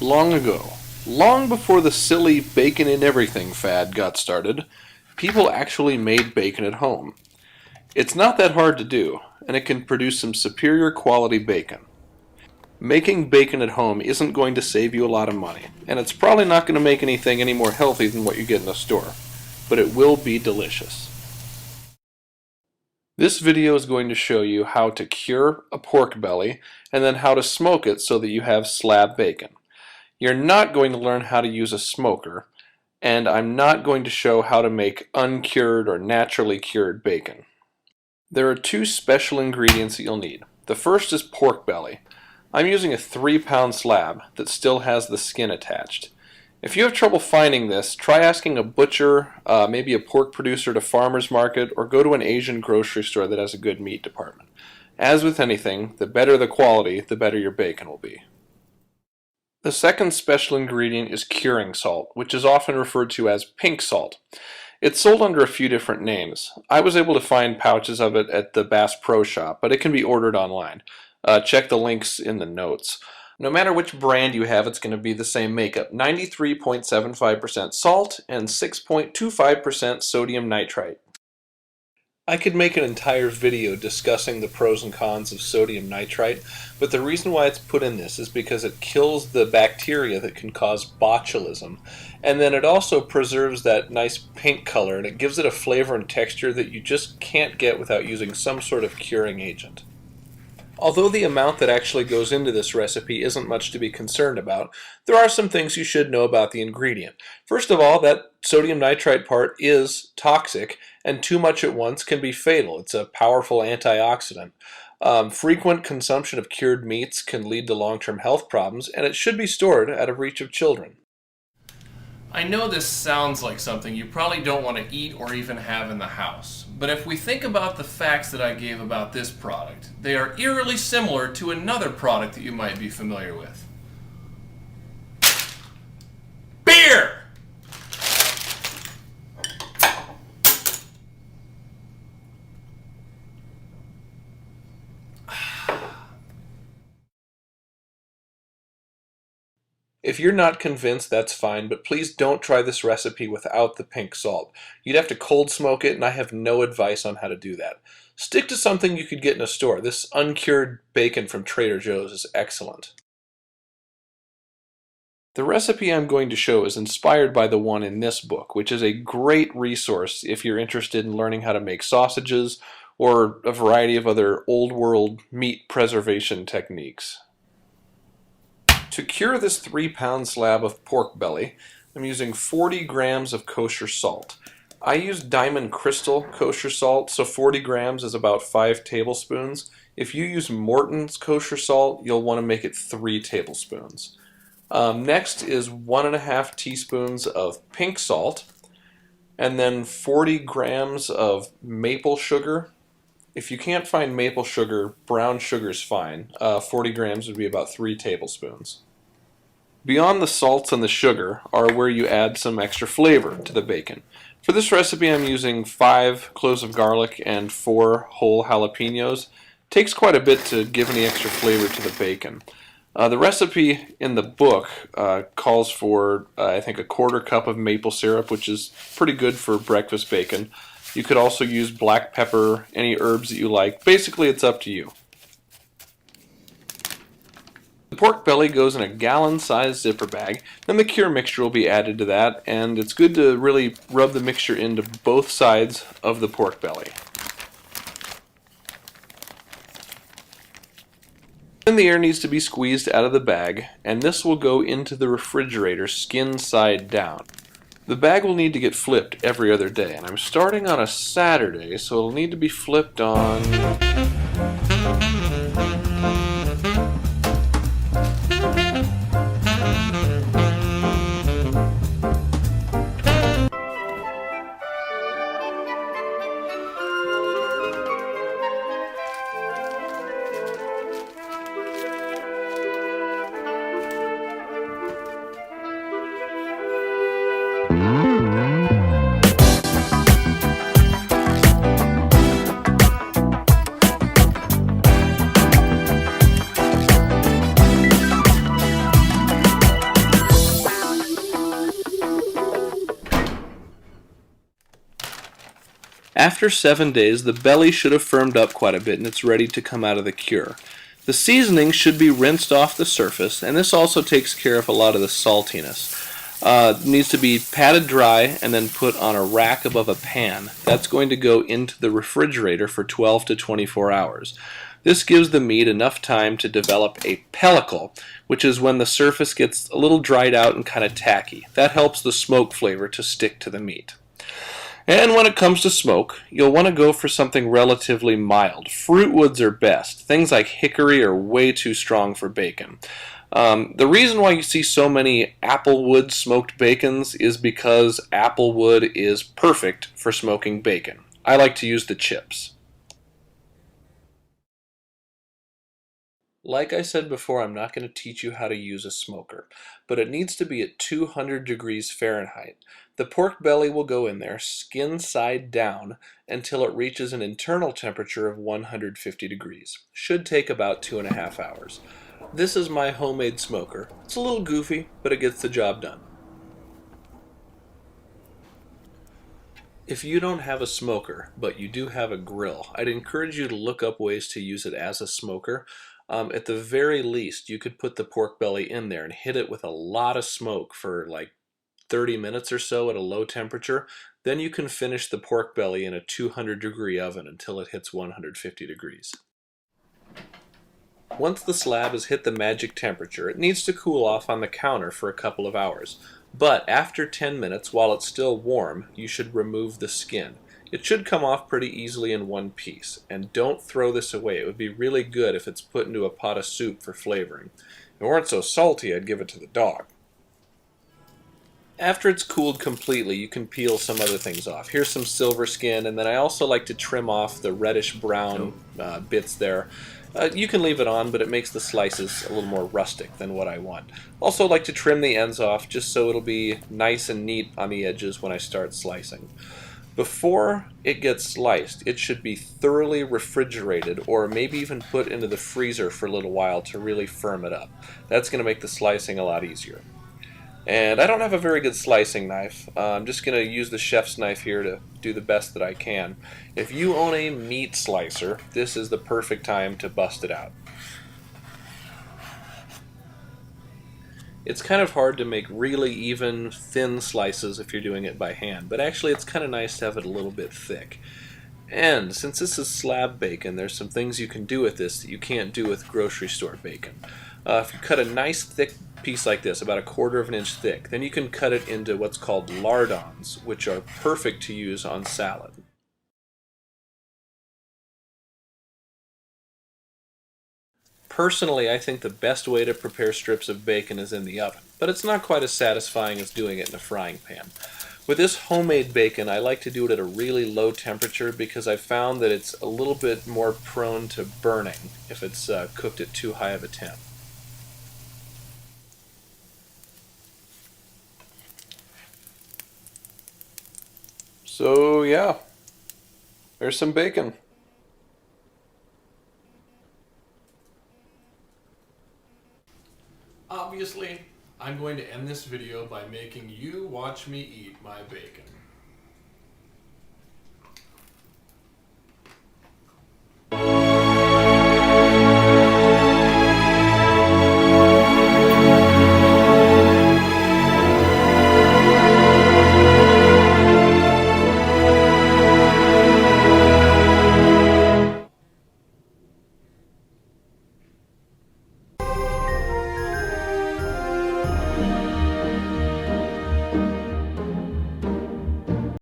Long ago, long before the silly bacon in everything fad got started, people actually made bacon at home. It's not that hard to do, and it can produce some superior quality bacon. Making bacon at home isn't going to save you a lot of money, and it's probably not going to make anything any more healthy than what you get in a store, but it will be delicious. This video is going to show you how to cure a pork belly and then how to smoke it so that you have slab bacon. You're not going to learn how to use a smoker, and I'm not going to show how to make uncured or naturally cured bacon. There are two special ingredients that you'll need. The first is pork belly. I'm using a 3-pound slab that still has the skin attached. If you have trouble finding this, try asking a butcher, maybe a pork producer at a farmer's market, or go to an Asian grocery store that has a good meat department. As with anything, the better the quality, the better your bacon will be. The second special ingredient is curing salt, which is often referred to as pink salt. It's sold under a few different names. I was able to find pouches of it at the Bass Pro Shop, but it can be ordered online. Check the links in the notes. No matter which brand you have, it's going to be the same makeup. 93.75% salt and 6.25% sodium nitrite. I could make an entire video discussing the pros and cons of sodium nitrite, but the reason why it's put in this is because it kills the bacteria that can cause botulism, and then it also preserves that nice pink color, and it gives it a flavor and texture that you just can't get without using some sort of curing agent. Although the amount that actually goes into this recipe isn't much to be concerned about, there are some things you should know about the ingredient. First of all, that sodium nitrite part is toxic, and too much at once can be fatal. It's a powerful antioxidant. Frequent consumption of cured meats can lead to long-term health problems, and it should be stored out of reach of children. I know this sounds like something you probably don't want to eat or even have in the house, but if we think about the facts that I gave about this product, they are eerily similar to another product that you might be familiar with. Beer! If you're not convinced, that's fine, but please don't try this recipe without the pink salt. You'd have to cold smoke it, and I have no advice on how to do that. Stick to something you could get in a store. This uncured bacon from Trader Joe's is excellent. The recipe I'm going to show is inspired by the one in this book, which is a great resource if you're interested in learning how to make sausages or a variety of other old-world meat preservation techniques. To cure this 3-pound slab of pork belly, I'm using 40 grams of kosher salt. I use Diamond Crystal kosher salt, so 40 grams is about 5 tablespoons. If you use Morton's kosher salt, you'll want to make it 3 tablespoons. Next is 1.5 teaspoons of pink salt, and then 40 grams of maple sugar. If you can't find maple sugar, brown sugar is fine. 40 grams would be about 3 tablespoons. Beyond the salts and the sugar are where you add some extra flavor to the bacon. For this recipe I'm using 5 cloves of garlic and 4 whole jalapenos. It takes quite a bit to give any extra flavor to the bacon. The recipe in the book calls for, I think, 1/4 cup of maple syrup, which is pretty good for breakfast bacon. You could also use black pepper, any herbs that you like. Basically, it's up to you. The pork belly goes in a gallon-sized zipper bag, then the cure mixture will be added to that, and it's good to really rub the mixture into both sides of the pork belly. Then the air needs to be squeezed out of the bag, and this will go into the refrigerator skin side down. The bag will need to get flipped every other day, and I'm starting on a Saturday, so it'll need to be flipped on... After 7 days, the belly should have firmed up quite a bit and it's ready to come out of the cure. The seasoning should be rinsed off the surface, and this also takes care of a lot of the saltiness. It needs to be patted dry and then put on a rack above a pan. That's going to go into the refrigerator for 12 to 24 hours. This gives the meat enough time to develop a pellicle, which is when the surface gets a little dried out and kind of tacky. That helps the smoke flavor to stick to the meat. And when it comes to smoke, you'll want to go for something relatively mild. Fruit woods are best. Things like hickory are way too strong for bacon. The reason why you see so many Applewood-Smoked Bacons is because Applewood is perfect for smoking bacon. I like to use the chips. Like I said before, I'm not going to teach you how to use a smoker, but it needs to be at 200 degrees Fahrenheit. The pork belly will go in there, skin side down, until it reaches an internal temperature of 150 degrees. Should take about 2.5 hours. This is my homemade smoker. It's a little goofy, but it gets the job done. If you don't have a smoker, but you do have a grill, I'd encourage you to look up ways to use it as a smoker. At the very least, you could put the pork belly in there and hit it with a lot of smoke for like 30 minutes or so at a low temperature. Then you can finish the pork belly in a 200-degree oven until it hits 150 degrees. Once the slab has hit the magic temperature, it needs to cool off on the counter for a couple of hours. But after 10 minutes, while it's still warm, you should remove the skin. It should come off pretty easily in one piece. And don't throw this away. It would be really good if it's put into a pot of soup for flavoring. If it weren't so salty, I'd give it to the dog. After it's cooled completely, you can peel some other things off. Here's some silver skin, and then I also like to trim off the reddish-brown bits there. You can leave it on, but it makes the slices a little more rustic than what I want. Also like to trim the ends off just so it'll be nice and neat on the edges when I start slicing. Before it gets sliced, it should be thoroughly refrigerated or maybe even put into the freezer for a little while to really firm it up. That's going to make the slicing a lot easier. And I don't have a very good slicing knife. I'm just going to use the chef's knife here to do the best that I can. If you own a meat slicer, this is the perfect time to bust it out. It's kind of hard to make really even, thin slices if you're doing it by hand, but actually it's kind of nice to have it a little bit thick. And since this is slab bacon, there's some things you can do with this that you can't do with grocery store bacon. If you cut a nice thick piece like this, about 1/4 of an inch thick, then you can cut it into what's called lardons, which are perfect to use on salad. Personally, I think the best way to prepare strips of bacon is in the oven, but it's not quite as satisfying as doing it in a frying pan. With this homemade bacon, I like to do it at a really low temperature because I've found that it's a little bit more prone to burning if it's cooked at too high of a temp. So yeah, there's some bacon. Obviously, I'm going to end this video by making you watch me eat my bacon.